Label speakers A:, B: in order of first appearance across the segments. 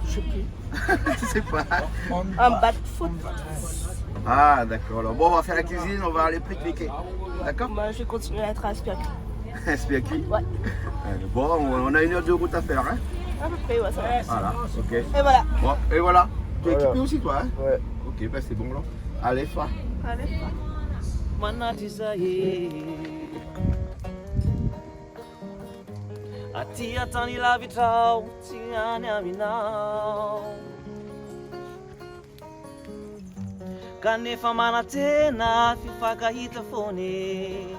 A: Je sais plus.
B: Tu sais pas.
A: Un bat de foot.
B: Ah, d'accord. Alors, bon, on va faire la cuisine, on va aller pique-niquer. D'accord?
A: Moi, je vais continuer à être à Spiak.
B: Spiaki.
A: Ouais.
B: Bon, on a 1 heure de route à faire, hein?
A: À peu près, ouais, ça va.
B: Voilà, ok.
A: Et voilà.
B: Bon, et voilà. Tu es
C: Voilà.
B: équipé aussi, toi, hein?
C: Ouais.
B: Ok, ben c'est bon, là. Allez, sois.
A: Allez.
D: Atia tani lavitrao, tingani aminao. Kanefa mana tena fifakahita fone.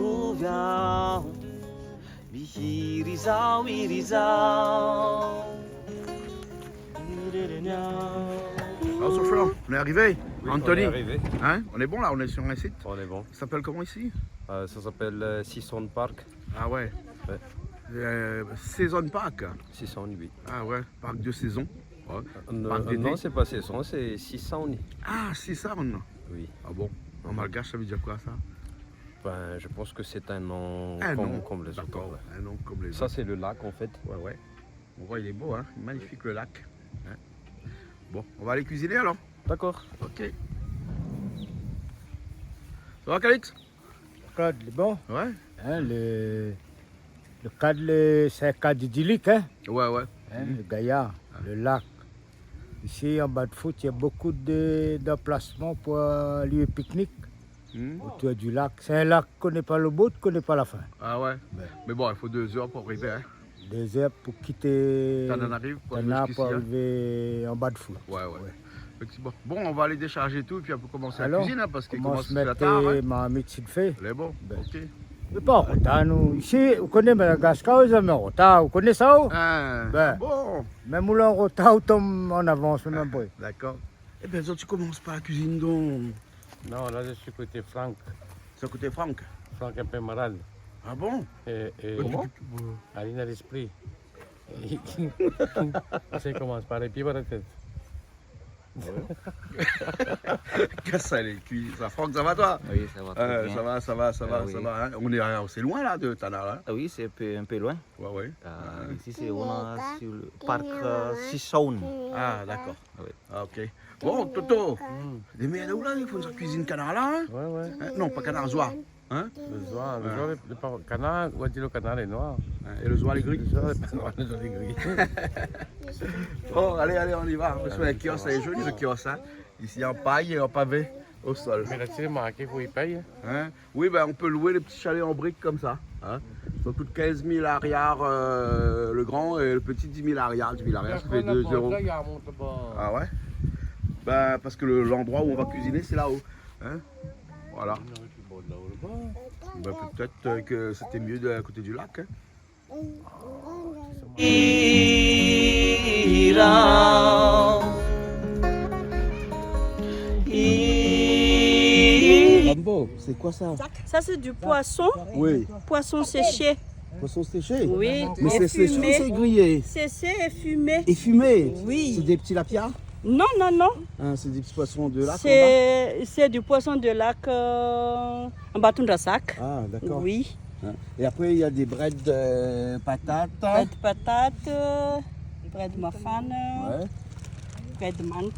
D: Tsaroviao, mihiry zao, iry zao.
B: Alors, Sofian, on est arrivé.
E: Oui,
B: Anthony,
E: on est arrivé.
B: hein? On est bon là, on est sur un site.
E: On est bon.
B: Ça s'appelle comment ici?
E: Ça s'appelle Season Park.
B: Ah ouais.
E: Ouais.
B: Saison Park.
E: 608.
B: Ah ouais, parc de saison. Ouais.
E: Non,
B: Parc d'été.
E: non, c'est pas saison, c'est 600.
B: Ah, c'est ça,
E: Oui.
B: Ah bon? En malgache, ça veut dire quoi ça?
E: Ben, je pense que c'est un nom
B: Un
E: comme,
B: nom.
E: comme les autres.
B: D'accord,
E: Ouais.
B: un nom comme les
E: Ça,
B: autres.
E: c'est le lac en fait.
B: Ouais, ouais. On voit, il est beau, hein? Magnifique le lac. Hein. Bon, on va aller cuisiner alors.
E: D'accord.
B: Ok. Ça va, Calix?
C: Le cadre, il est bon.
B: Ouais.
C: Hein, le cadre, c'est un cadre idyllique. Hein,
B: Ouais, ouais.
C: hein, le Gaillard, le lac. Ici, en bas de foot, il y a beaucoup d'emplacements pour aller pique-nique autour du lac. C'est un lac qui ne connaît pas le bout, qui ne connaît pas la fin.
B: Ah ouais.
C: Ouais.
B: Mais bon, il faut 2 heures pour arriver, hein?
C: 2 heures pour quitter
B: Tananarive pour arriver
C: Tana
B: jusqu'ici,
C: pour
B: hein?
C: arriver en bas de foot.
B: Ouais, ouais. Effectivement. Bon, on va aller décharger tout et puis on peut commencer la
C: Alors,
B: cuisine, hein, parce qu'il
C: comment
B: commence
C: se
B: la
C: mettre
B: tard. Hein?
C: ma médecine fait?
B: Elle est bon.
C: Ben.
B: Ok.
C: Mais pas en retard, nous. Ici, vous connaissez Madagascar, vous avez en retard. Vous connaissez ça? Vous?
B: Ah,
C: Ben.
B: bon.
C: Même où en retard, on tombe en avance, même pas.
B: D'accord. Eh bien, tu commences par la cuisine donc.
F: Non, là je suis côté Franck.
B: C'est à côté Franck.
F: Franck un peu malade.
B: Ah bon?
F: Et
B: Comment?
F: Aline à l'esprit. Ça commence par les pieds par la tête.
B: Qu'est-ce que ça, les cuits? Ça, Franck, ça va toi?
G: Oui, ça va très bien.
B: Ça va, ça va, ça va,
G: Oui.
B: ça va. Hein? On est assez loin là de Tana, là.
G: Ah oui, c'est un peu loin.
B: Ouais, ouais.
G: Ici, c'est on a sur le parc Sissaoun.
B: Ah, d'accord.
G: Oui.
B: Ah, ok. Bon, Toto, mais elle est où là? Il faut une cuisine canard là? Hein?
F: Ouais, ouais.
B: Hein? Non, pas canard, zoie. Hein?
F: Le soir, le canard, ou dit le canard est noir.
B: Et le zoie, les gris.
F: Le soir, est pas noir, le soir est gris.
B: Bon, allez, allez, on y va. Parce que le kiosque, c'est joli le kiosque. Hein? Ici en paille et en pavé au sol.
F: Mais là, c'est marqué, il faut y payer.
B: Hein? Oui, ben, on peut louer les petits chalets en briques comme ça. Hein? Ça coûte 15 000 arrières le grand et le petit 10 000 arrières. 10 000 arrières, ça fait 2 euros. Ah ouais? Ben, parce que l'endroit où on va cuisiner, c'est là-haut. Hein? Voilà. Ben, peut-être que c'était mieux de à côté du lac. Hein? Rambo, c'est quoi ça?
A: Ça, c'est du poisson.
B: Oui.
A: Poisson séché.
B: Poisson séché?
A: Oui.
B: Mais
A: et
B: c'est séché ou
A: fumé.
B: c'est grillé?
A: Séché et fumé.
B: Et fumé?
A: Oui.
B: C'est des petits lapias?
A: Non, non, non.
B: Hein, c'est des petits poissons de lac?
A: C'est du poisson de lac en bâton de sac.
B: Ah, d'accord.
A: Oui.
B: Hein. Et après, il y a des breads patates.
A: Bread de patate, bread de muffin,
B: Ouais.
A: bread de menthe.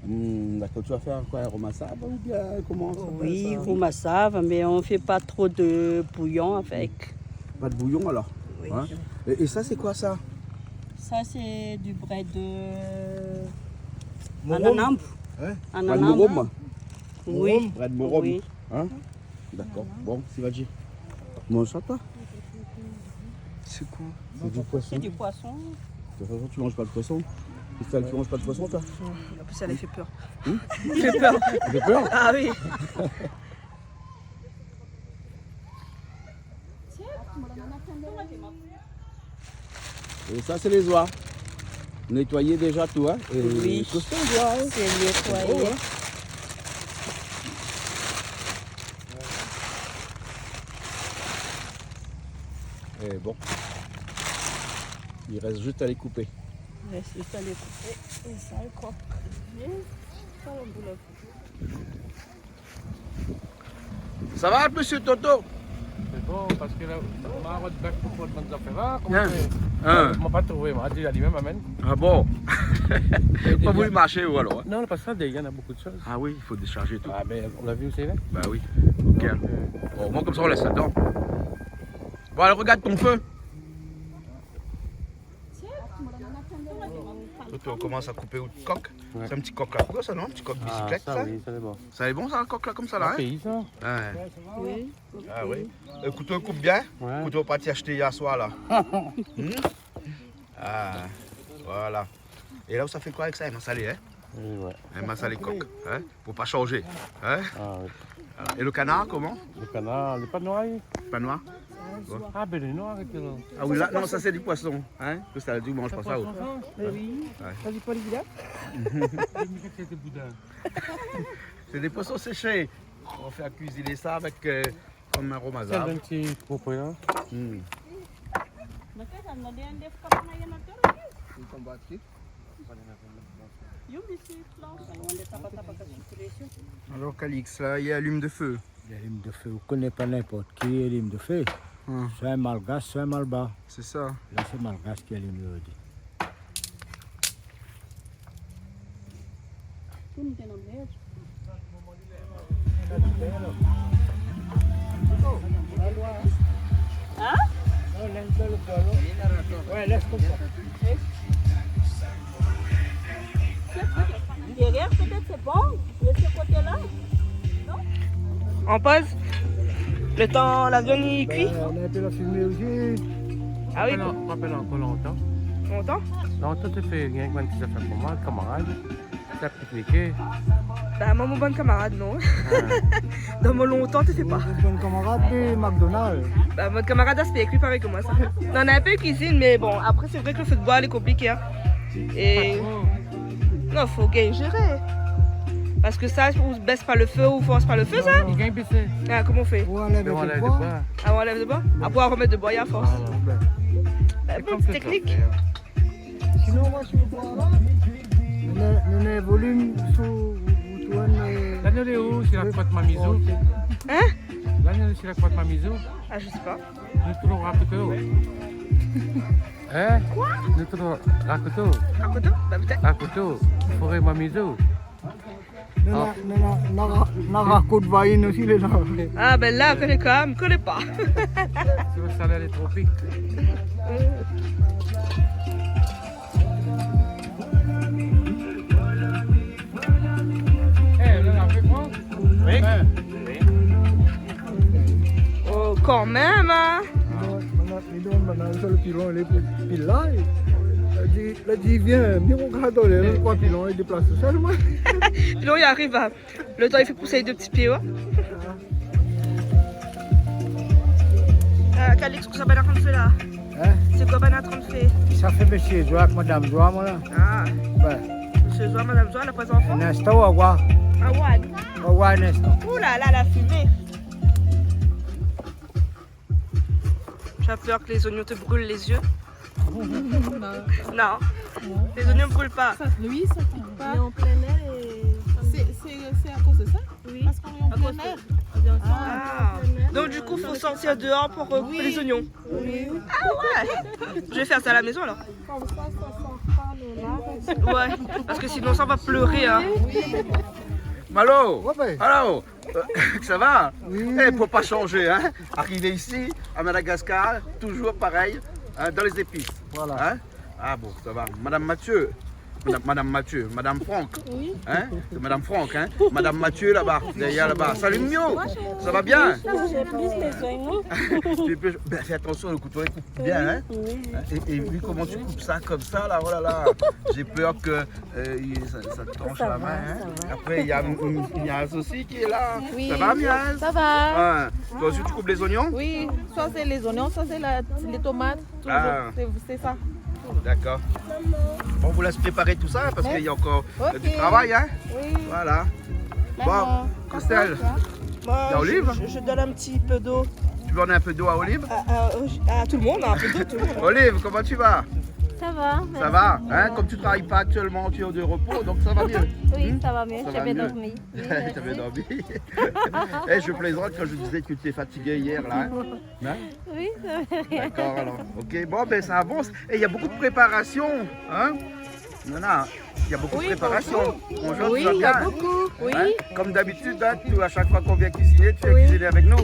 B: D'accord, tu vas faire quoi? Un romassable ou bien comment ça
A: Oui,
B: s'appelle ça?
A: vous massave, mais on ne fait pas trop de bouillon avec.
B: Pas de bouillon alors?
A: Oui.
B: Hein? Et ça, c'est quoi ça?
A: Ça, c'est du bread de
B: Morom?
A: ananambe.
B: Hein?
A: Ananambe.
B: Bread morom?
A: Oui.
B: Bread morom?
A: Oui.
B: Hein? D'accord. Bon, c'est vas-y. Mange ça, toi? C'est quoi? C'est du poisson.
A: C'est du poisson.
B: De toute façon, tu manges pas de poisson? Christelle, tu manges pas de poisson, toi?
A: En plus, ça les fait peur.
B: Tu fais peur?
A: Ah oui.
B: Et ça, c'est les oies. Nettoyer déjà tout, hein? Et
A: Oui.
B: costaud, les oies, hein?
A: C'est nettoyé.
B: Oh, hein. Et bon. Il reste juste à les couper.
A: Ouais, c'est ça les couper. Et ça, le coupe. Ça, le boulot.
B: Ça va, monsieur Toto?
F: C'est bon, parce que là, on a un bac pour le monde d'affaires.
B: Hein?
F: On m'a pas trouvé, moi. Il a dit même amène.
B: Ah bon? Pas voulu marcher ou alors? Hein?
F: Non, pas ça, il y en a beaucoup de choses.
B: Ah oui, il faut décharger tout.
F: Ah, ben, on l'a vu aussi, là.
B: Bah oui. Ok. Bon, moi comme ça on laisse là-dedans. Bon alors regarde ton feu. Toi, on commence à couper une coque.
F: Ouais.
B: C'est un petit coque là. Pourquoi ça non? Un petit coque bicyclette
F: ça,
B: ça?
F: oui, ça c'est bon.
B: Ça est bon ça, un coque là comme ça là?
F: Un
B: Hein?
F: pays, ça.
B: Ouais.
A: Oui.
B: Ah oui. Le couteau coupe bien.
F: Ouais.
B: Le couteau parti acheter hier soir là. Ah, voilà. Et là où ça fait quoi avec ça? Elle m'a salé, hein?
F: Oui, ouais.
B: Elle m'a salé coque. Hein? Pour pas changer. Hein?
F: Ah, oui.
B: Voilà. Et le canard comment?
F: Le canard, il n'est pas noir.
B: Pas noir?
F: Ah, ben, il est noir, avec le.
B: Ah oui, là, non, ça c'est du poisson. Hein? Que ça, tu manges pas ça.
A: Oui. T'as du polyvilac?
B: C'est des poissons séchés. On fait cuisiner ça avec comme un
F: C'est
B: romazab.
F: un petit propos, là.
G: Alors Calix, là, il y a allume de feu.
C: L'allume de feu, on ne connaît pas n'importe qui allume de feu. C'est un malgache, c'est un malbas.
G: C'est ça.
C: Là, c'est malgache qui allume le dit.
A: Hein?
C: Ouais, laisse comme ça.
A: Derrière, peut-être c'est bon. De ce côté-là.
H: On pose. Le temps, la viande y cuit.
C: On a un peu la fumée aussi.
H: Ah oui,
F: Pas encore longtemps.
H: longtemps.
F: Longtemps, tu fais rien que tu as fait pour moi, camarade. Tu as piqué.
H: Bah, moi, mon bon camarade, non. Dans mon longtemps, tu fais pas.
C: Mon camarade de McDonald's.
H: Bah, votre camarade aspect plus pareil que moi, ça. On a un peu de cuisine, mais bon, après, c'est vrai que le football est compliqué. Hein. Et. Non, faut bien gérer. Parce que ça, on baisse pas le feu ou force pas le feu, ça.
F: Il gagne PC.
H: Ah, comment on fait?
C: On enlève
F: On
C: le
F: enlève
C: bois.
F: le bois.
H: Ah, on enlève de bois? Après, on remettre de bois, il y a force. Bah, bon, c'est technique.
C: Sinon, moi, je le volume sous
F: L'année est où? C'est la croix de Mamizou.
H: Hein?
F: L'année c'est la croix de Mamizou.
H: Ah, je sais pas.
F: Nous trouvons Rakoto. Hein? Nous trouvons Rakoto.
H: Un couteau? Bah, peut-être.
F: Rakoto. Forêt Mamizou.
C: na raconte vaine aussi, les là.
H: Ah, ben là, on connaît quand même, on connaît pas.
F: Tu veux saler les tropiques?
E: Oui.
H: Oh, quand même, hein.
C: Le pilon, il est pile là. Il a dit, viens, on regarde le quoi pilon, il déplace tout seul, moi.
H: Puis là, il arrive, hein. Le temps, il fait pousser les deux petits pieds, ouais. Calix, qu'est-ce que ça va en train de faire là?
C: Hein?
H: C'est quoi ben en train de faire?
C: Ça fait monsieur Joie avec madame Joie, moi là.
H: Ah,
C: Ouais.
H: monsieur Joie, madame Joie, la pas d'enfant?
C: Un instant, on va voir.
H: Ah ouais.
C: On va voir un instant.
H: Ouh là là, la fumée. J'ai peur que les oignons te brûlent les yeux. Non. Les oignons ne brûlent pas.
I: Oui, ça ne pas.
A: Mais en plein air et...
I: C'est à cause de ça?
A: Oui.
I: Parce qu'on est en plein air.
H: Ah. Donc du coup, il faut sortir dehors pour couper les oignons.
A: Oui.
H: Ah ouais. Je vais faire ça à la maison alors.
A: Comme ça sent pas le lard.
H: Ouais. Parce que sinon, ça va pleurer. Hein.
B: Malo,
C: Ouais.
B: alors, ça va?
C: Oui.
B: Eh, faut pas changer, hein? Arriver ici, à Madagascar, toujours pareil, hein, dans les épices.
C: Voilà.
B: Hein? Ah bon, ça va. Madame Mathieu, Madame Franck.
A: Oui.
B: Hein? C'est Madame Franck, hein? Madame Mathieu là-bas, derrière là-bas. Salut Mio, ça va bien?
A: J'ai plus les oignons.
B: Ben, fais attention, le couteau il coupe bien, hein?
A: Oui.
B: Et vu comment tu coupes ça comme ça, là, oh là là, j'ai peur que ça te tranche la main. Hein? Après, il y a Miaz aussi qui est là.
I: Oui.
B: Ça va, Miaz?
I: Ça va.
B: Ouais. Toi aussi, tu coupes les oignons?
I: Oui, soit c'est les oignons, soit c'est les tomates. Toujours.
B: Ah.
I: C'est ça.
B: D'accord. On vous laisse préparer tout ça parce qu'il y a encore
I: Ok.
B: du travail, hein?
I: Oui.
B: Voilà. Bon,
I: D'accord.
B: Christelle,
H: Moi,
B: Il y a Olive?
H: je donne un petit peu d'eau
B: tu veux donner un peu d'eau à Olive?
H: à tout le monde, hein, un peu d'eau, tout le monde.
B: Olive, comment tu vas?
A: Ça va.
B: Ça va, hein? Comme tu travailles pas actuellement, tu es de repos, donc ça va mieux.
A: Oui, ça va mieux.
B: Ça va
A: J'avais
B: mieux.
A: dormi. Oui,
B: T'avais dormi. Eh, je plaisante quand je disais que tu étais fatigué hier là. Hein?
A: oui, ça va rien.
B: D'accord alors. Ok, bon ben ça avance. Et il y a beaucoup de préparation, hein? Non, il y a beaucoup de préparation. Bonjour,
A: Oui,
B: tu vas
A: il y a
B: bien?
A: beaucoup. Oui,
B: Hein? Comme d'habitude, hein, à chaque fois qu'on vient cuisiner, tu viens cuisiner avec nous.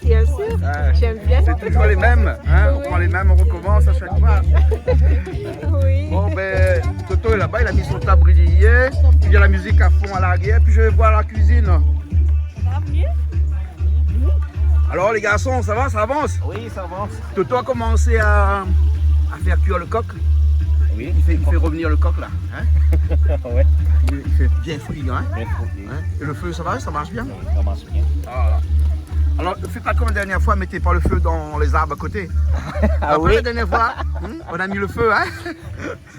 A: bien sûr.
B: Ouais.
A: J'aime bien.
B: C'est toujours les mêmes, hein? On
A: Oui.
B: prend les mêmes, on recommence à chaque fois.
A: Oui.
B: Bon ben, Toto est là-bas, il a mis son tablier, puis il y a la musique à fond à l'arrière, puis je vais voir la cuisine.
A: Ça va mieux?
B: Alors les garçons, ça va, ça avance?
G: Oui, ça avance.
B: Toto a commencé à faire cuire le coq.
G: Oui.
B: Il fait revenir le coq là. Hein?
G: Ouais.
B: Il fait bien frit, hein?
G: Bien fruité.
B: Hein? Et le feu, ça va, ça marche bien?
G: Ça marche bien.
B: Voilà. Alors, ne faites pas comme la dernière fois, mettez pas le feu dans les arbres à côté. Après,
G: oui?
B: la dernière fois, on a mis le feu, hein?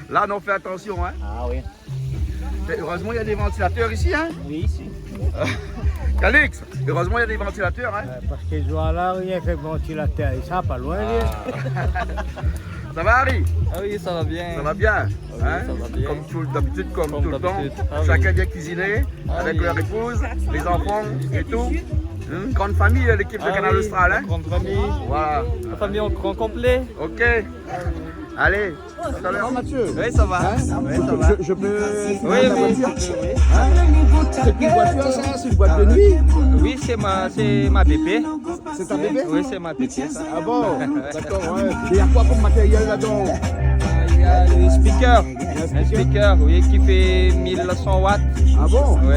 B: Là, on fait attention, hein?
G: Ah oui.
B: Mais heureusement, il y a des ventilateurs ici, hein?
G: Oui, ici.
B: Calix, heureusement, il y a des ventilateurs, hein?
C: Parce que je vois là, rien que ventilateur. Et ça, pas loin.
B: Ça va, Harry?
G: Ah oui, ça va bien.
B: Ça va bien, hein?
G: ça va bien.
B: Comme d'habitude, comme tout le temps.
G: d'habitude. Ah
B: Chacun vient cuisiner
G: Ah
B: avec
G: oui.
B: leur épouse, les enfants et tout. Grande famille, l'équipe de Canal Austral, hein?
G: Grande famille.
B: Voilà.
G: La famille en grand complet.
B: Ok. Allez, à tout à l'heure, Mathieu.
G: Oui, ça va. Oui, ça va.
B: Je peux.
G: Oui,
B: la
G: oui.
B: voiture C'est une voiture, ça? C'est une boîte de nuit?
G: Oui, c'est ma bébé.
B: C'est ta bébé?
G: Oui, c'est ma bébé, ça.
B: Ah bon? D'accord, ouais. Et il y a quoi comme matériel là-dedans?
G: Il y a le speaker. Un speaker, oui, qui fait 1100 watts.
B: Ah bon?
G: Oui.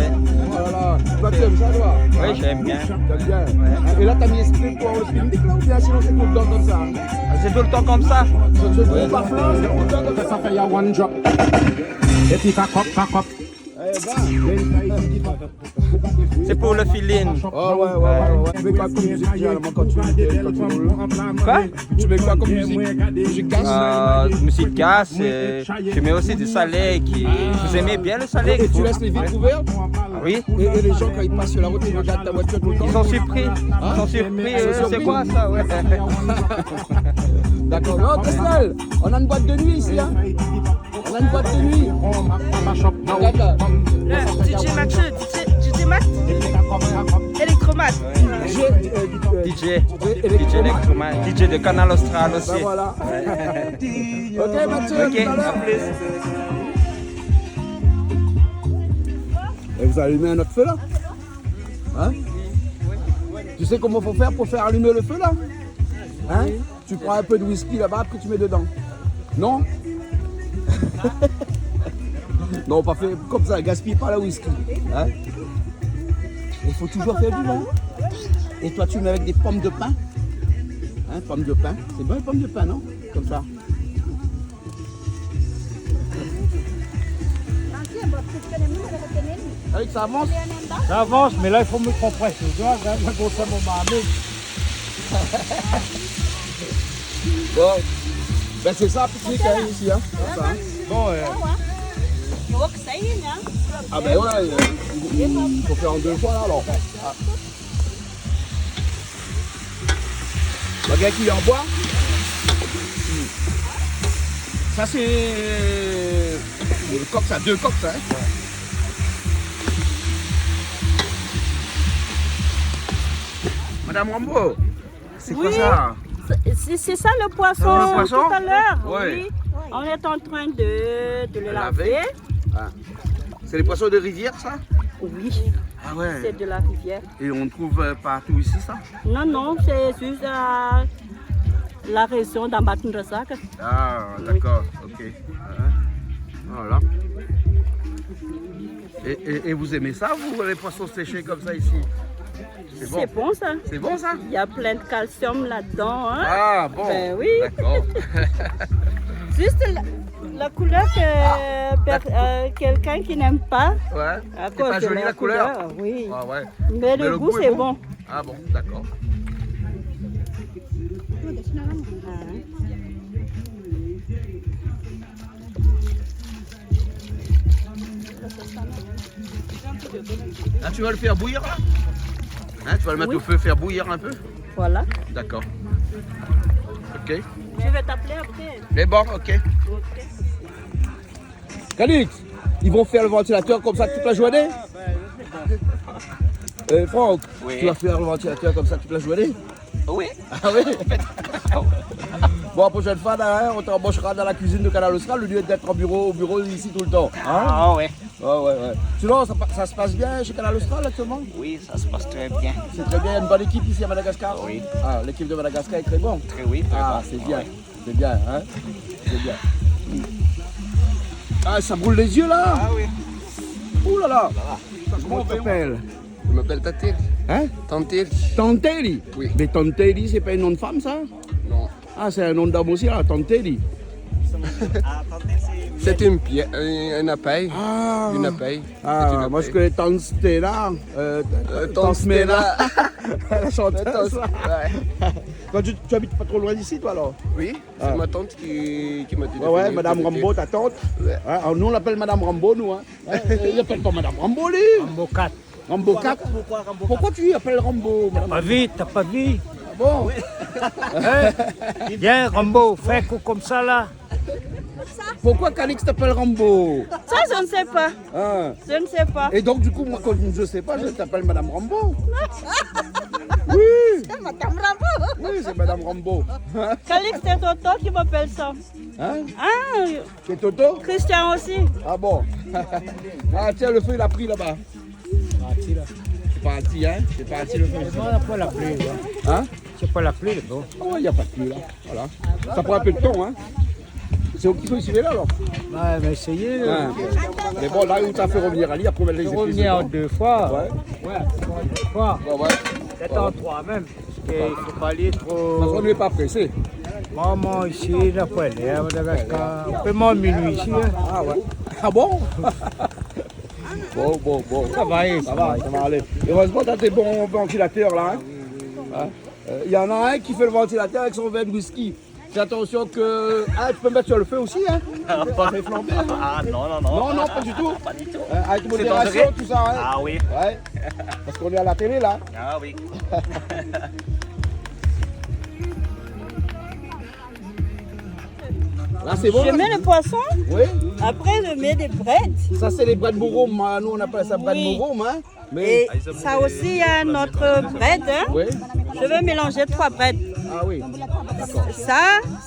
B: Voilà. Toi, tu aimes ça, toi?
G: Oui, j'aime bien.
B: T'aimes bien? Et là, t'as mis esprit pour le film là ou bien sinon c'est tout le temps comme ça?
G: C'est tout le temps comme ça.
B: C'est tout par flanc, c'est tout le temps comme ça.
E: Ça fait un one drop. Et puis, cock up.
G: C'est pour le feeling.
B: Oh ouais. Tu mets quoi comme musique généralement quand tu roules?
G: Quoi?
B: Tu mets quoi comme musique? Musique casse?
G: Musique casse. Je mets aussi du salé. Vous aimez bien le salé?
B: Et tu laisses les vitres ouvertes?
G: Oui.
B: Et les gens quand ils passent sur la route, ils regardent ta voiture tout le temps?
G: Ils sont surpris. Ils sont surpris. C'est quoi ça? Ouais.
B: D'accord. Non, Testel, on a une boîte de nuit ici, hein? On a une boîte de nuit. Regarde là.
H: DJ Mathieu, DJ Mat, Electromat.
G: DJ Electroman, DJ de Canal Austral aussi.
B: Ben voilà. Ok, Mathieu.
G: Ok,
B: tout à l'heure.
G: à plus.
B: Et vous allumez un autre feu là? Hein? Tu sais comment faut faire pour faire allumer le feu là? Hein? Tu prends un peu de whisky là-bas, après tu mets dedans. Non? Non, pas fait comme ça, gaspille pas la whisky. Hein? Il faut toujours faire du vin. Et toi tu mets avec des pommes de pin. Hein, pommes de pin. C'est bon les pommes de pin, non? Comme ça. Avec ça avance?
C: Ça avance, mais là, il faut me compresser. Tu vois, là, je ça mon marmite.
B: Bon. Ben c'est ça, pique-nique hein, ici. Hein. Ça, hein. Bon, ah ben voilà, il faut faire en 2 fois là alors. Ah. Le gars qui est en bois. Ça c'est le coq, ça 2 coques ça. Hein. Madame Rambo, c'est quoi ça?
A: C'est ça le poisson,
B: Le poisson?
A: tout à l'heure.
B: Ouais.
A: Oui. On est en train de le laver.
B: Ah. C'est les poissons de rivière ça?
A: Oui,
B: Ah ouais.
A: c'est de la rivière.
B: Et on trouve partout ici ça?
A: Non, c'est juste la région d'Ambatondrazak.
B: Ah d'accord, ok. Voilà. Et vous aimez ça, vous, les poissons séchés comme ça ici?
A: C'est bon ça.
B: C'est bon ça?
A: Il y a plein de calcium là-dedans. Hein?
B: Ah bon.
A: Ben oui.
B: D'accord.
A: Juste la couleur que quelqu'un qui n'aime pas.
B: Ouais.
A: À
B: C'est
A: cause
B: pas
A: de
B: joli la couleur?
A: Oui.
B: Ah ouais.
A: Mais le goût
B: est
A: c'est bon.
B: Ah bon, d'accord. Là tu vas le faire bouillir là? Hein, tu vas le mettre
A: Oui.
B: au feu, faire bouillir un peu?
A: Voilà.
B: D'accord. Ok.
A: Je vais t'appeler après.
B: Mais bon, ok.
A: Ok.
B: Calix, ils vont faire le ventilateur comme ça toute la journée? Franck,
G: Oui.
B: tu vas faire le ventilateur comme ça toute la journée?
G: Oui.
B: Ah oui. Bon, la prochaine fois, là, hein, on t'embauchera dans la cuisine de Canal Austral au lieu d'être au bureau ici tout le temps. Hein?
G: Ah ouais.
B: Ouais. Sinon, ça se passe bien chez Canal Austral actuellement?
G: Oui, ça se passe très bien.
B: C'est très bien, il y a une bonne équipe ici à Madagascar?
G: Oui.
B: Ah, l'équipe de Madagascar est très bonne?
G: Très oui, très
B: Ah,
G: bon.
B: c'est bien, c'est bien, hein? C'est bien. Ah, ça brûle les yeux là?
G: Ah oui.
B: Ouh là là! Comment on t'appelle?
F: Je m'appelle Tatel.
B: Hein?
F: Tantel.
B: Tanteli?
F: Oui.
B: Mais Tanteli, c'est pas un nom de femme ça?
F: Non.
B: Ah, c'est un nom d'homme aussi là, Tanteli.
F: C'est une pierre, un appel.
B: Ah,
F: Une appel.
B: ah moi je connais Tanstela. Tansmela. La chanteuse.
F: Ouais.
B: Quand tu habites pas trop loin d'ici toi alors?
F: Oui, c'est
B: Ah.
F: ma tante qui m'a dit. de
B: Ouais,
F: venir
B: Madame
F: te le
B: Rambo,
F: dire.
B: ta tante.
F: Ouais.
B: Hein, alors, nous on l'appelle Madame Rambo, nous. Hein. Il appelle pas Madame Rambo, lui.
C: Rambo 4.
B: Rambo 4. Pourquoi tu l'appelles Rambo, madame?
C: T'as pas vu
B: Ah bon?
C: Viens, Rambo, fais un coup comme ça là.
B: Pourquoi Calix t'appelle Rambo?
H: Ça, je ne sais pas.
B: Hein?
H: Je ne sais pas.
B: Et donc, du coup, moi, quand je sais pas, je t'appelle Madame Rambo. Oui,
H: Madame Rambo.
B: oui, c'est Madame Rambo. Hein?
H: Calix, c'est Toto qui m'appelle ça.
B: Hein?
H: Ah,
B: C'est Toto?
H: Christian aussi.
B: Ah bon? Ah tiens, le feu il a pris là-bas. C'est parti, hein? C'est parti le feu.
C: Non, on n'a pas la pluie. Là.
B: Hein?
C: C'est pas la pluie, là. Bon.
B: Oh, il n'y a pas de pluie là. Voilà. Ça prend un peu de temps, hein? C'est où qu'il faut essayer là alors?
C: Ouais, mais essayez.
B: Hein. Mais bon, là où tu as fait revenir Ali, après on va les
C: Je
B: épices
C: revenir
B: dedans.
C: 2 fois.
B: Ouais.
C: Ouais, 2 fois.
B: Ouais.
C: Peut-être en 3 même. Parce qu'il ne faut pas aller
B: Parce qu'on
C: trop.
B: n'est pas pressé.
C: Maman ici, n'a pas aller à Madagascar. On peut moins minuit ici. Hein.
B: Ah ouais. Ah bon? Bon.
C: Ça va aller.
B: Ça va aller. Heureusement, tu as des bons ventilateurs là. Hein? Il y en a un qui fait le ventilateur avec son verre de whisky. Fais attention que. Ah, tu peux me mettre sur le feu aussi, hein? Ça fait flamber, hein?
G: Ah non.
B: Non, pas du tout.
G: Pas du tout.
B: Avec
G: C'est
B: modération,
G: dangereux.
B: tout ça, hein?
G: Ah oui.
B: Ouais. Parce qu'on est à la télé là.
G: Ah oui.
B: Là, c'est bon.
H: Je
B: là?
H: mets le poisson,
B: Oui.
H: après je mets des brettes.
B: Ça, c'est les bras de bourroum. Nous, on appelle ça bras de
H: Oui.
B: bourroum, hein?
H: Et ça aussi, il y a notre bread. Hein.
B: Oui.
H: Je vais mélanger 3 breads.
B: Ah oui.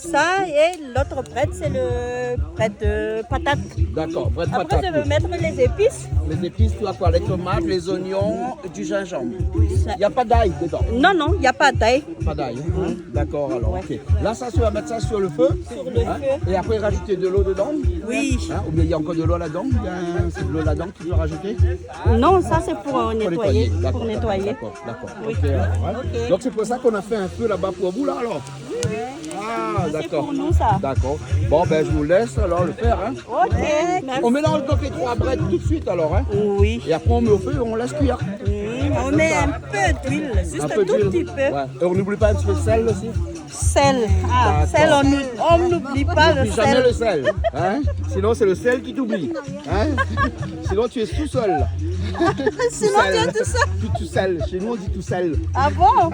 H: Ça et l'autre bread, c'est le bread de patate.
B: D'accord. Bras de
H: Après,
B: patate.
H: je vais mettre les épices.
B: Les épices, tu as quoi? Les tomates, les oignons, du gingembre. Il n'y a pas d'ail dedans.
H: Non, il n'y a pas d'ail.
B: Pas d'ail. Hein? D'accord, alors, ok. Là, ça, tu vas mettre ça sur le feu.
H: Sur le
B: hein?
H: feu.
B: Et après, rajouter de l'eau dedans.
H: Oui.
B: Hein? Ou bien il y a encore de l'eau là-dedans. C'est de l'eau là-dedans que tu veux rajouter.
H: Non, ça c'est pour nettoyer.
B: D'accord,
H: Pour nettoyer.
B: D'accord.
H: Oui.
B: Ok, alors, hein. Donc, c'est pour ça qu'on a fait un feu là-bas pour vous, là, alors. Ah,
H: C'est
B: d'accord.
H: pour nous ça.
B: D'accord. Bon, ben, je vous laisse alors le faire. Hein.
H: Ok. Merci.
B: On mélange donc les 3 brettes tout de suite, alors. Hein.
H: Oui.
B: Et après, on met au feu et on laisse cuire.
H: On met un peu d'huile, juste un tout
B: d'huile.
H: petit peu.
B: Ouais. Et on n'oublie pas un petit peu de sel aussi.
H: Sel. Ah, sel, on n'oublie pas le
B: N'oublie jamais
H: sel.
B: le sel. Hein? Sinon, c'est le sel qui t'oublie. Hein? Sinon, tu es tout seul.
H: Sinon, tu es tout seul.
B: Tout seul. Chez nous, on dit tout seul.
H: Ah bon?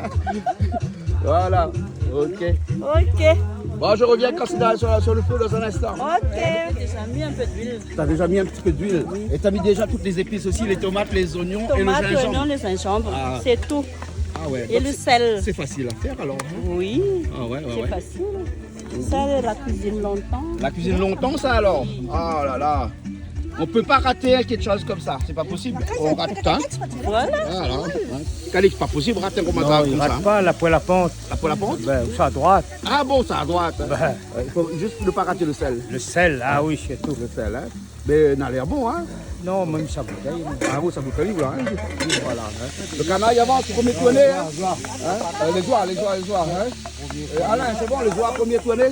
B: Voilà. Ok.
H: Ok.
B: Bon, je reviens quand c'est sur le feu dans un instant.
H: Ok. J'ai mis un peu d'huile.
B: Tu as déjà mis un petit peu d'huile. Et tu as mis déjà toutes les épices aussi, les tomates, les oignons
H: Tomate,
B: et le gingembre.
H: oignon, le gingembre.
B: Ah.
H: C'est tout.
B: Ah ouais.
H: Et
B: Donc,
H: le sel.
B: c'est facile à faire alors. Hein?
H: Oui.
B: Ah ouais.
H: C'est facile. Ça, la cuisine longtemps.
B: La cuisine longtemps, ça alors? Ah là là. On peut pas rater quelque chose comme ça, c'est pas possible. On rate, hein?
H: Voilà.
B: Voilà. Hein. Calix, pas possible de rater un commentaire
C: Non,
B: comme
C: il
B: ça.
C: rate pas la poêle à pente.
B: La poêle à pente?
C: Ben, ou ça à droite.
B: Ah bon, c'est à droite. Hein.
C: Ben,
B: Il faut juste ne pas rater le sel.
C: le sel, ah oui, c'est tout.
B: Le sel, hein. Mais il a l'air bon, hein.
C: Non, même ça bouteille.
B: Ah bon, ça vous fait là, hein. Voilà. Hein. Le canaille avance, premier tourné, hein. Les oies, hein. Alain, c'est bon, les oies, premier tourné.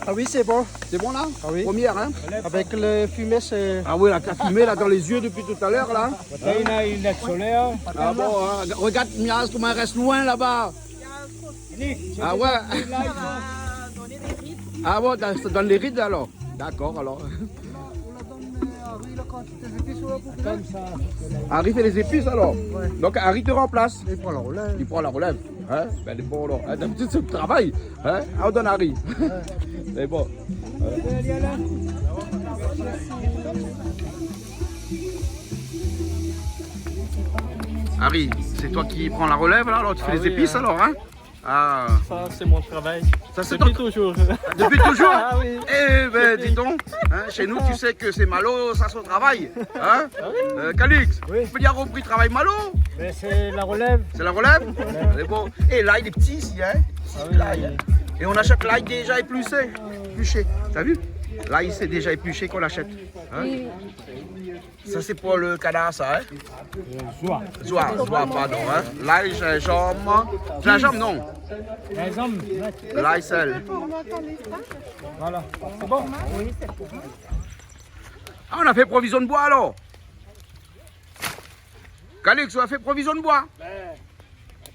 J: Ah oui, c'est bon.
B: C'est bon là?
J: Ah oui.
B: Première, hein.
J: Avec le fumet, c'est...
B: Ah oui, la fumée là dans les yeux depuis tout à l'heure là.
C: Il y a une lettre solaire.
B: Ah bon, hein. Regarde Miaz comment elle reste loin là-bas. Ah ouais. Ah bon, ça donne les rides alors. D'accord alors.
C: Comme ça.
B: Harry fait les épices alors. Donc Harry te remplace.
J: Il prend la relève.
B: Il prend la relève. Hein? Ben il est bon alors. Hein? D'habitude c'est le travail. Hein? Ah, on donne Harry. Mais bon. Harry, c'est toi qui prends la relève là, alors tu fais les épices alors, hein? Ah.
G: Ça, c'est mon travail.
B: Ça, c'est
G: Depuis toujours.
B: Depuis toujours?
G: Ah oui.
B: Eh ben, dis donc, hein, chez nous, tu sais que c'est Malo, ça se travaille. Hein? Calix,
C: Oui.
B: tu peux dire repris travail Malo?
C: Mais c'est la relève.
B: C'est la relève? C'est bon. Et l'ail, il est petit ici, hein? L'ail. Et on achète l'ail déjà épluché. T'as vu? L'ail, c'est déjà épluché qu'on l'achète. Hein? Ça, c'est pour le canard, ça, hein? Zoie, pardon. Hein? L'ail, gingembre. Gingembre, non. L'ail, sel.
C: Voilà. C'est bon?
B: Ah, on a fait provision de bois alors. Calix, on a fait provision de bois.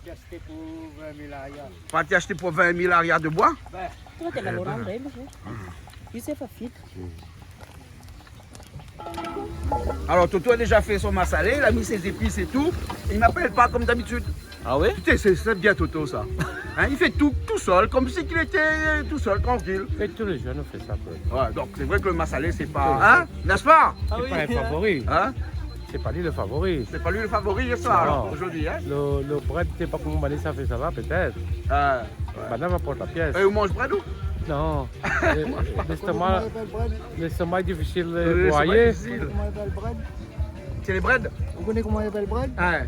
C: Acheté pour 20 000 arrières.
B: Pas acheté pour 20 000 arrières de bois? Alors Toto a déjà fait son massalé, il a mis ses épices et tout. Il m'appelle pas comme d'habitude.
G: Ah oui?
B: Putain, c'est bien Toto ça. Hein, il fait tout seul, comme si il était tout seul, tranquille.
F: Et tous les jeunes ont fait ça. Quoi.
B: Ouais, donc c'est vrai que le massalé c'est pas... Hein? N'est-ce pas?
F: C'est pas un favori.
B: Hein?
F: C'est pas lui le favori.
B: C'est pas lui le favori ce soir alors, aujourd'hui. Hein?
F: Le bread, je sais pas comment Vanessa fait ça va, peut-être. Madame va prendre la pièce.
B: Et vous mangez bread ou?
F: Non. L'estomac est difficile de
B: L'estomac
F: broyer.
B: difficile.
J: Comment on appelle bread?
B: C'est les bread?
J: Vous connaissez comment on appelle bread?
B: Hein?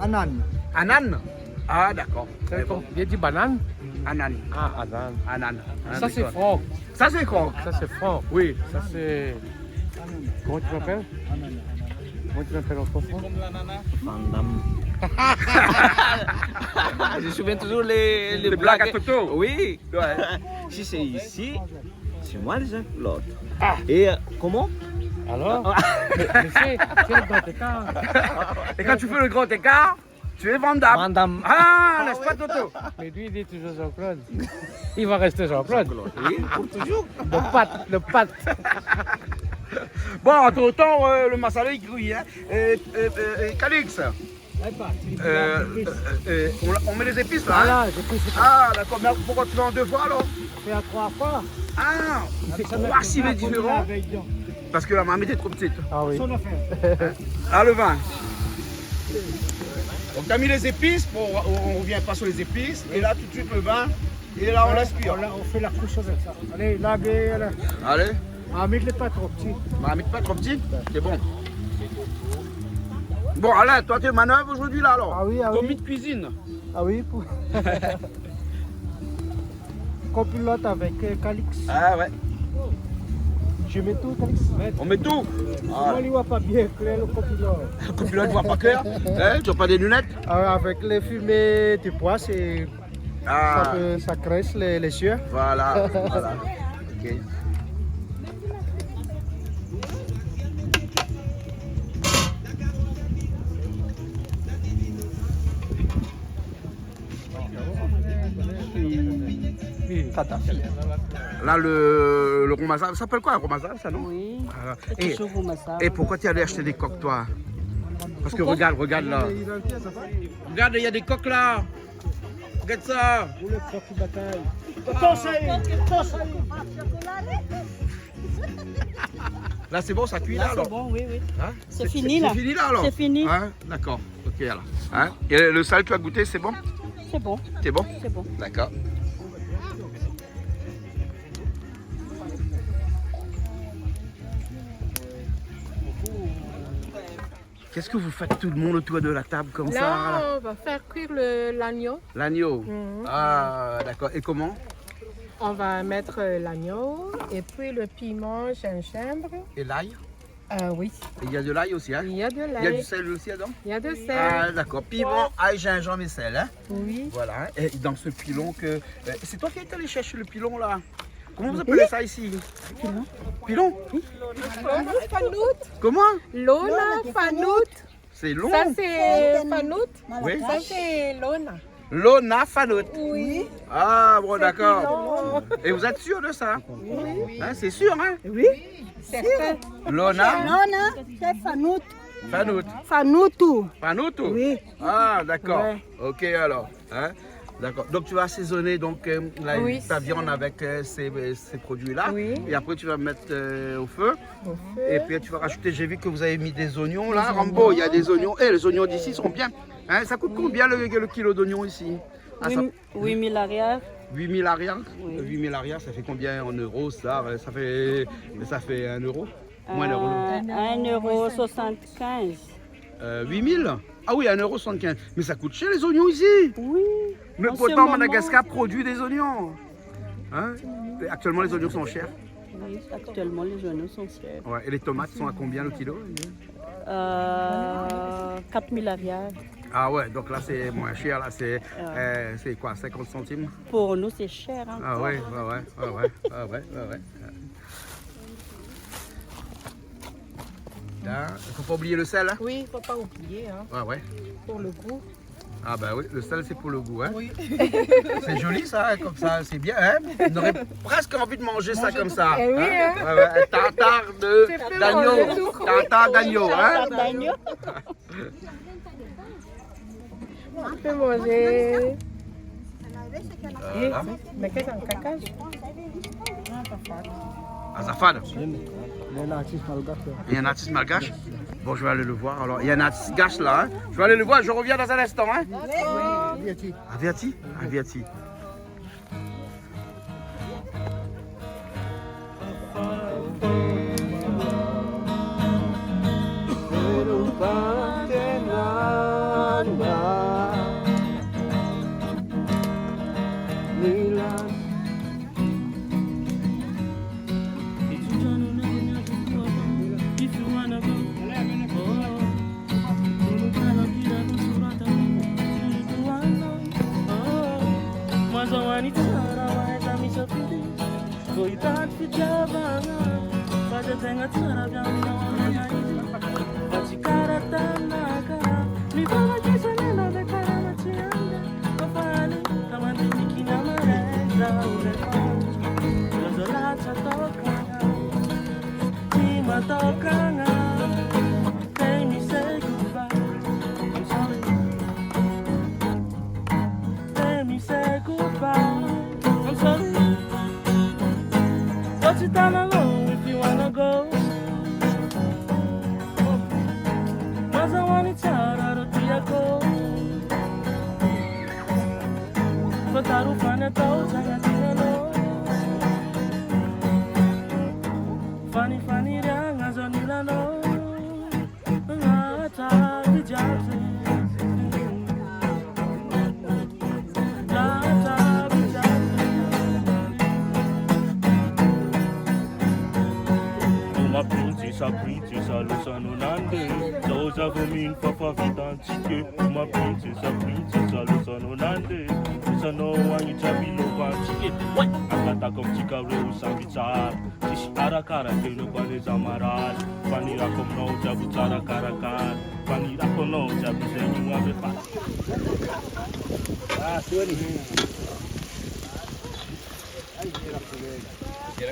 J: Anan.
B: Anan? Ah d'accord. C'est bon.
F: Il y a dit banane?
B: Anan.
F: Ah, anan.
B: Anan. Hein,
F: Ça c'est
B: d'accord.
F: franc.
B: Ça c'est quoi?
F: Ça c'est franc.
B: Oui.
F: Ça c'est... Comment tu m'appelles? Comment tu m'appelles en français?
G: Je me souviens toujours les
B: blagues à Toto.
G: Oui.
B: Ouais.
G: Si c'est ici, c'est moi les uns que l'autre. Et comment?
F: Alors? Mais c'est le grand écart.
B: Et quand tu fais le grand écart, tu es Vandame.
G: Madame.
B: Ah, n'est-ce pas Toto?
F: Mais lui, il dit toujours Jean-Claude. Il va rester Jean-Claude.
G: Oui, pour toujours.
F: Le pâte.
B: Bon, entre temps, le massalé il grouille. Hein. Calix, on met les épices là. Hein?
C: Voilà, j'ai pris ça.
B: Ah, d'accord. Mais pourquoi tu fais en deux fois alors?
C: Fait à 3 fois.
B: Ah, pour voir s'il est différent. Parce que la marmite est trop petite.
F: Ah oui.
C: Son affaire.
B: Ah, le vin. Donc, tu as mis les épices, on revient pas sur les épices. Et là, tout de suite, le vin. Et là, on laisse cuire.
C: On fait la couche avec ça. Allez, laguez.
B: Allez.
C: Ah, mais il n'est pas trop petit.
B: Marmite pas trop petite, c'est bon. Bon, Alain, toi, tu es manœuvre aujourd'hui là alors?
J: Ah oui, ah
B: Commis
J: oui.
B: de cuisine.
J: Ah oui, pour... Copilote avec Calix.
B: Ah ouais.
J: Je mets tout, Calix.
B: On met tout.
C: Moi, il ne voit pas bien clair le copilote.
B: Le copilote ne voit pas clair. Hein, tu n'as pas des lunettes?
J: Ah, avec les fumées du pois, c'est...
B: Ah,
J: Ça crèche les yeux.
B: voilà. Ok. Là, le romazave, ça s'appelle quoi un romazave, ça, non?
A: Oui.
B: Ah,
A: C'est toujours romazave.
B: et pourquoi tu es allé acheter des coques, toi? Parce que regarde là. Regarde, il y a des coques là. Regarde ça.
C: Vous le croque qui bataille.
B: Là, c'est bon, ça cuit là,
A: Là,
B: alors?
A: c'est bon, oui.
B: Hein?
A: C'est fini, là.
B: C'est fini là, alors?
A: C'est fini.
B: Hein? D'accord. Ok, alors. Hein? Et le sel, tu as goûté, c'est bon?
A: C'est bon,
B: C'est bon?
A: c'est bon.
B: D'accord. Qu'est-ce que vous faites tout le monde autour de la table comme ça?
I: Là, on va faire cuire l'agneau.
B: L'agneau.
I: Mhm.
B: Ah, d'accord. Et comment?
I: On va mettre l'agneau et puis le piment, gingembre.
B: Et l'ail?
I: Oui,
B: Il y a de l'ail aussi, hein?
I: il y a de
B: Il y a
I: l'ail,
B: du sel aussi dedans?
I: il y a de sel.
B: Ah, d'accord. Piment, ail, gingembre et sel, hein?
I: Oui.
B: Voilà. Et dans ce pilon que... c'est toi qui es allé chercher le pilon, là? Comment vous appelez ça ici? Pilon. Pilon?
I: Lona fanout.
B: Comment?
I: Lona fanout.
B: C'est long?
I: Ça c'est fanout.
B: Oui.
I: Ça c'est lona.
B: Lona Fanout.
I: Oui.
B: Ah, bon, d'accord.
I: pilon.
B: Et vous êtes sûr de ça?
I: Oui.
B: Hein, c'est sûr, hein?
I: Certain.
B: Lona
A: c'est Fanout.
B: Fanout.
A: Fanoutou.
B: Fanoutou?
A: Oui.
B: Ah, d'accord.
A: Ouais.
B: Ok, alors. Hein? D'accord. Donc tu vas assaisonner donc,
I: Oui.
B: ta viande avec ces produits-là.
I: Oui.
B: Et après tu vas mettre au feu.
I: Au feu.
B: Et puis tu vas rajouter, j'ai vu que vous avez mis des oignons là. Rambo, il y a des oignons. Et les oignons d'ici sont bien. Hein, ça coûte combien le kilo d'oignons ici?
A: 8 000 arrières.
B: 8 000 arrières.
A: Oui.
B: 8 000 arrières, ça fait combien en euros ça fait 1 euro. Moins d'euros.
A: 1,75 €.
B: 8 000? Ah oui, 1,75 €. Mais ça coûte cher les oignons ici.
A: Oui.
B: Mais
A: En ce
B: pourtant,
A: moment-
B: Madagascar produit des oignons. Hein? Et actuellement, les oignons sont chers.
A: Oui, actuellement, les oignons sont chers.
B: Ouais. Et les tomates sont à combien le kilo?
A: 4 000 arrières.
B: Ah ouais, donc là c'est moins cher. Là c'est quoi, 50 centimes?
A: Pour nous, c'est cher. Hein,
B: Ah ouais, ouais. Là, il faut pas oublier le sel. Hein?
I: Oui, il ne faut pas oublier, hein,
B: Ouais.
I: pour le goût.
B: Ah bah oui, le sel c'est pour le goût. Hein?
I: Oui.
B: C'est joli ça, hein, comme ça, c'est bien. Hein? On aurait presque envie de manger ça comme ça.
I: Eh oui, hein.
B: Ouais, un tartare d'agneau.
I: manger tout.
B: Tartare d'agneau. Hein?
A: d'agneau.
I: Tu peux manger.
B: Voilà.
I: Mais qu'est-ce qu'on cacage?
B: Azafad.
J: Il y a un artiste malgache.
B: Il y a un artiste malgache. Bon, je vais aller le voir. Alors, il y a un artiste gache là. Hein? Je vais aller le voir, je reviens dans un instant. Hein? Aviati.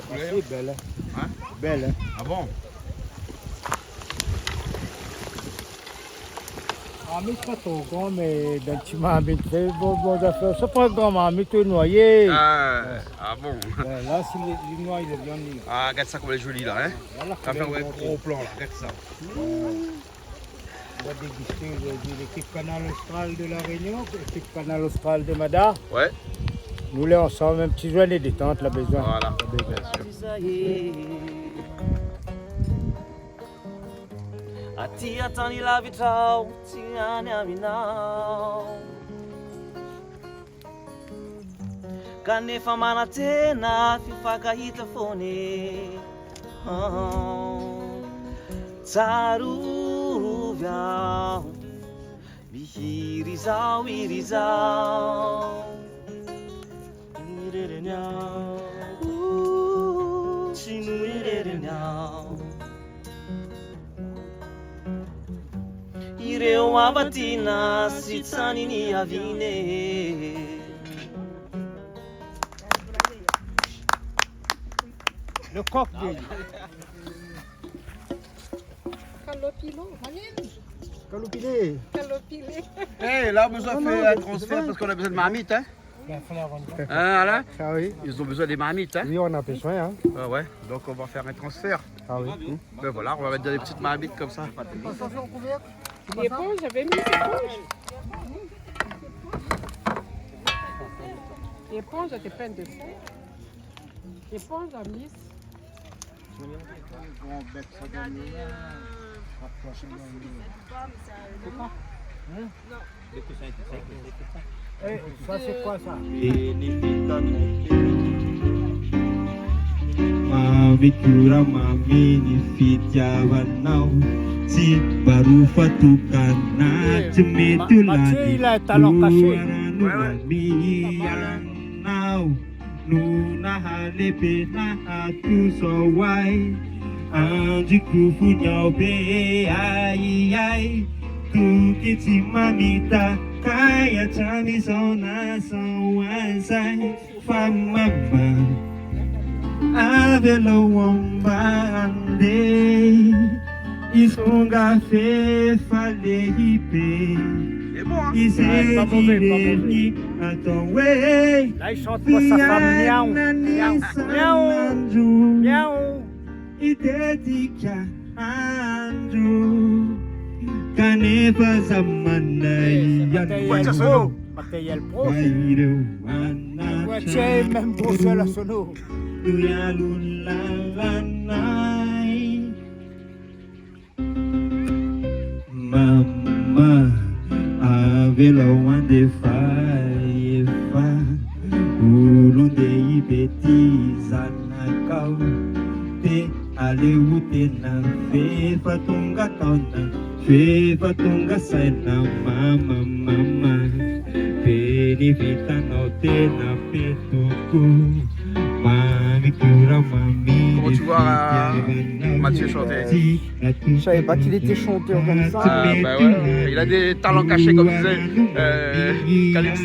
C: C'est belle.
B: Hein?
C: Belle, hein?
B: Ah bon?
C: Marmite pas trop grand, mais d'un petit marmite, c'est bon d'affaires. C'est pas un grand marmite noyé.
B: Ah bon?
C: Là, c'est les noix, il est bien mis.
B: Ah, regarde ça comme elle est jolie là. Hein?
C: Voilà,
B: Ça fait un gros plan là, regarde ça.
C: On va déguster l'équipe canal austral de la Réunion, l'équipe canal austral de Mada.
B: Ouais.
C: Nous les ensemble, un petit joint de détente, la besoin.
B: Voilà, bien sûr.
D: Atia tani lavitrao, tiani aminao. Kanefa mana tena fifakahita fone. Tsaroviao, mihiry zao iry zao. Irereniao, tsino irereniao. Ireo avatina sy tsaniny avine.
C: Le coq de
I: Calopilo, manine.
J: Calopilé.
I: Calopilé.
B: Eh, là, on a besoin de faire un transfert parce qu'on a besoin de marmites, hein. Hein, Alain?
J: Ah oui.
B: Ils ont besoin des marmites, hein.
J: Oui, on a besoin. Hein.
B: Ah ouais, donc on va faire un transfert.
J: Ah oui.
B: Ben voilà, on va mettre des petites marmites comme ça.
I: L'éponge, j'avais mis l'éponge. L'éponge, elle était pleine de fond. L'éponge, la mise.
C: Eh, ça c'est quoi ça?
E: Mavitura mamini fitiavanao si baru fatukana cemetulani
C: il a un talent caché.
E: Nuna halepe na atu so wai anji kufu nyobe ai ai tu kiti mamita kaya chani so na so wansai fa mama avelo wombande isonga fe fale hipe isedireni atonwe
C: Là, il chante pour sa femme. Miaou. Miaou. Miaou.
E: Idetika anju kanepa zamanai
C: Matériel pro. Tiens, même pour faire la sono.
E: Mama avela wande fa ulunde ibetiza nakau te ale ute na fe fatunga tona fe fatunga sana mama mama peni vita note na petuku mami kura mami.
B: Comment tu vois Mathieu chanter?
J: Je savais pas qu'il était chanteur comme ça.
B: Ah bah ouais, il a des talents cachés comme disait Calix.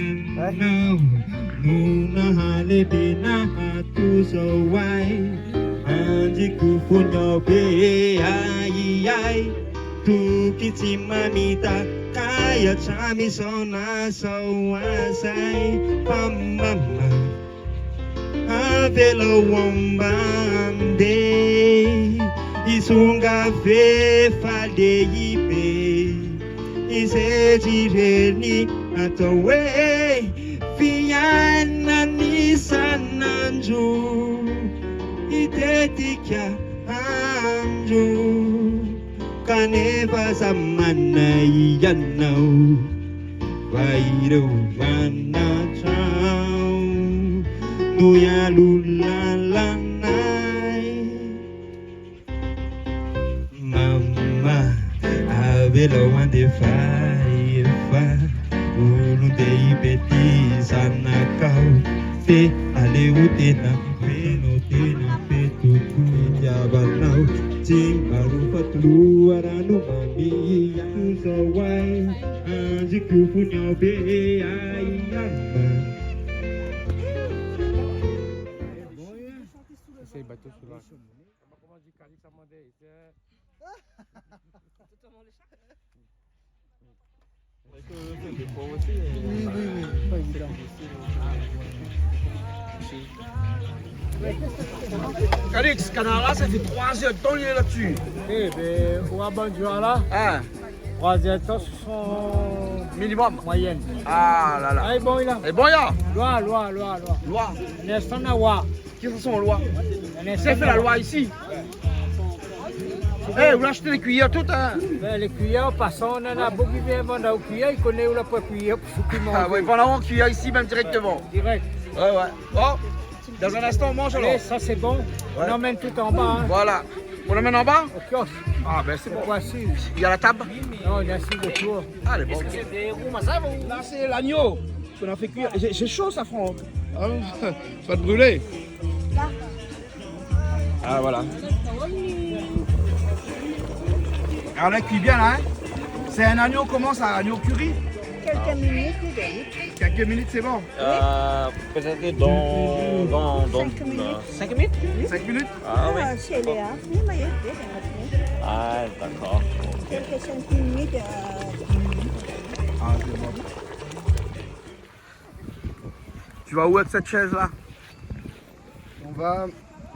E: Mamita kaya chami sona sawasai pamama avelo wombande isunga fe fade ipe isetireni atowe fiana nisananju itetika anju kaneva zamana yanau vairo vana chau nuya lulalanai mama avelo wande fa ulunde ibeti sanakau te ale utena peno tena petu jabanau baru patlu aranu mami yang sawai anjiku punya be ayamba.
F: Essaye bateau sur la. Comment dit Calix à Mandé?
B: Calix, canard là, ça fait 3 heures de temps qu'il est là-dessus.
C: Eh ben, au Abandouan là,
B: Hein?
C: 3 heures de temps, ce sont
B: Minimum.
C: moyennes.
B: Ah là là.
C: Ah, bon, il a.
B: Et bon, ya?
C: Loi.
B: Loi.
C: L'instant na wa.
B: Qui sont en loi?
C: L'instant
B: C'est fait la loi ici. Eh, vous l'achetez les cuillères toutes, hein?
C: Ben, les cuillères, passant, on en a beaucoup qui viennent vendre aux cuillères, ils connaissent où la cuillère pour ceux qui mangent.
B: Ah oui, pendant cuillère ici, même directement.
C: Direct.
B: Ouais. Bon, dans un instant, on mange alors.
C: Allez, ça c'est bon.
B: Ouais.
C: On emmène tout en bas. Hein.
B: Voilà. On l'emmène en bas?
C: Au kiosque.
B: Ah ben c'est bon.
C: Voici.
B: Il y a la table?
C: Non, il y a 6 de tour.
B: Ah, elle est bonne. Là, c'est l'agneau qu'on a fait cuire. C'est chaud, ça, Franck. Hein? Ça va te brûler. Ah, voilà. Alors, là, cuit bien, là, hein? C'est un agneau, comment ça? Un agneau curry?
A: Quelques minutes,
B: Quelques minutes, c'est bon.
G: Peut-être dans 5 minutes.
B: 5 minutes?
G: Ah oui.
A: chez Léa.
G: Ah d'accord.
A: quelques 5 minutes.
B: Tu vas où avec cette chaise là?
J: On va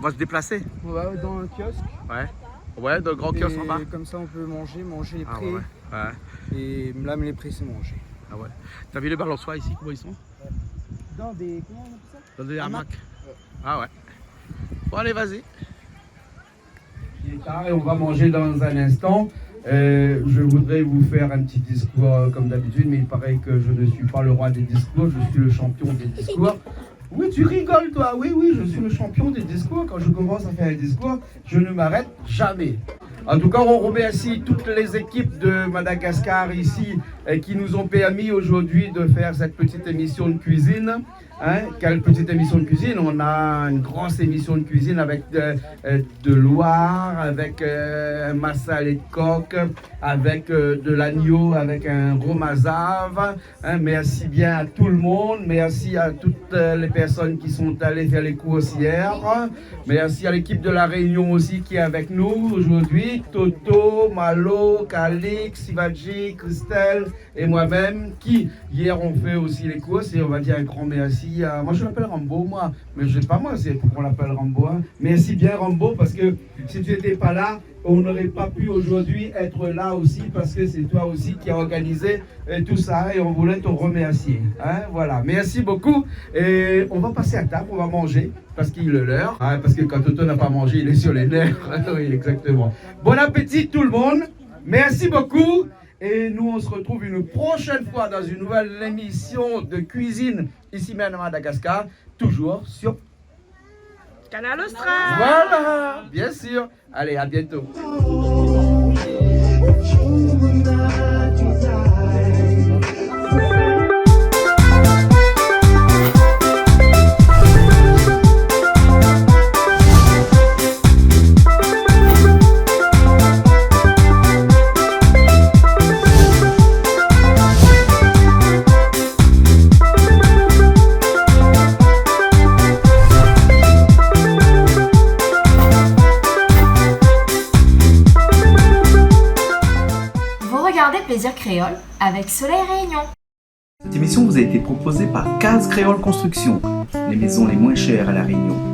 B: se déplacer?
J: dans un kiosque.
B: Ouais. Ouais, dans le grand kiosque en bas.
J: Et comme ça, on peut manger les prix.
B: Ouais.
J: Et là, mais les prix, c'est manger.
B: Ah ouais. T'as vu les balançoires ici, comment ils sont?
J: Dans des... Comment on appelle ça?
B: Dans des hamacs. Ah ouais. Bon allez, vas-y.
K: Il est tard et on va manger dans un instant. Je voudrais vous faire un petit discours comme d'habitude, mais il paraît que je ne suis pas le roi des discours, je suis le champion des discours. Oui, tu rigoles toi, oui, je suis le champion des discours. Quand je commence à faire un discours, je ne m'arrête jamais. En tout cas, on remercie toutes les équipes de Madagascar ici qui nous ont permis aujourd'hui de faire cette petite émission de cuisine. Quelle petite émission de cuisine? On a une grosse émission de cuisine avec de Loire, avec un massalé de coq, avec de l'agneau, avec un gros mazave. Merci bien à tout le monde. Merci à toutes les personnes qui sont allées faire les courses hier. Merci à l'équipe de La Réunion aussi qui est avec nous aujourd'hui. Toto, Malo, Calix, Sivadji, Christelle et moi-même qui hier ont fait aussi les courses. Et on va dire un grand merci. Moi je l'appelle Rambo, moi, mais je sais pas moi, c'est pourquoi on l'appelle Rambo. Merci bien Rambo, parce que si tu n'étais pas là, on n'aurait pas pu aujourd'hui être là aussi, parce que c'est toi aussi qui as organisé tout ça et on voulait te remercier. Voilà, merci beaucoup. Et on va passer à table, on va manger, parce qu'il est l'heure. Parce que quand Toto n'a pas mangé, il est sur les nerfs. Oui, exactement. Bon appétit tout le monde. Merci beaucoup. Et nous, on se retrouve une prochaine fois dans une nouvelle émission de cuisine ici même à Madagascar, toujours sur
H: Canal Austral.
K: Voilà, bien sûr. Allez, à bientôt.
L: Plaisir Créole avec Soleil Réunion.
M: Cette émission vous a été proposée par Case Créole Construction, les maisons les moins chères à La Réunion.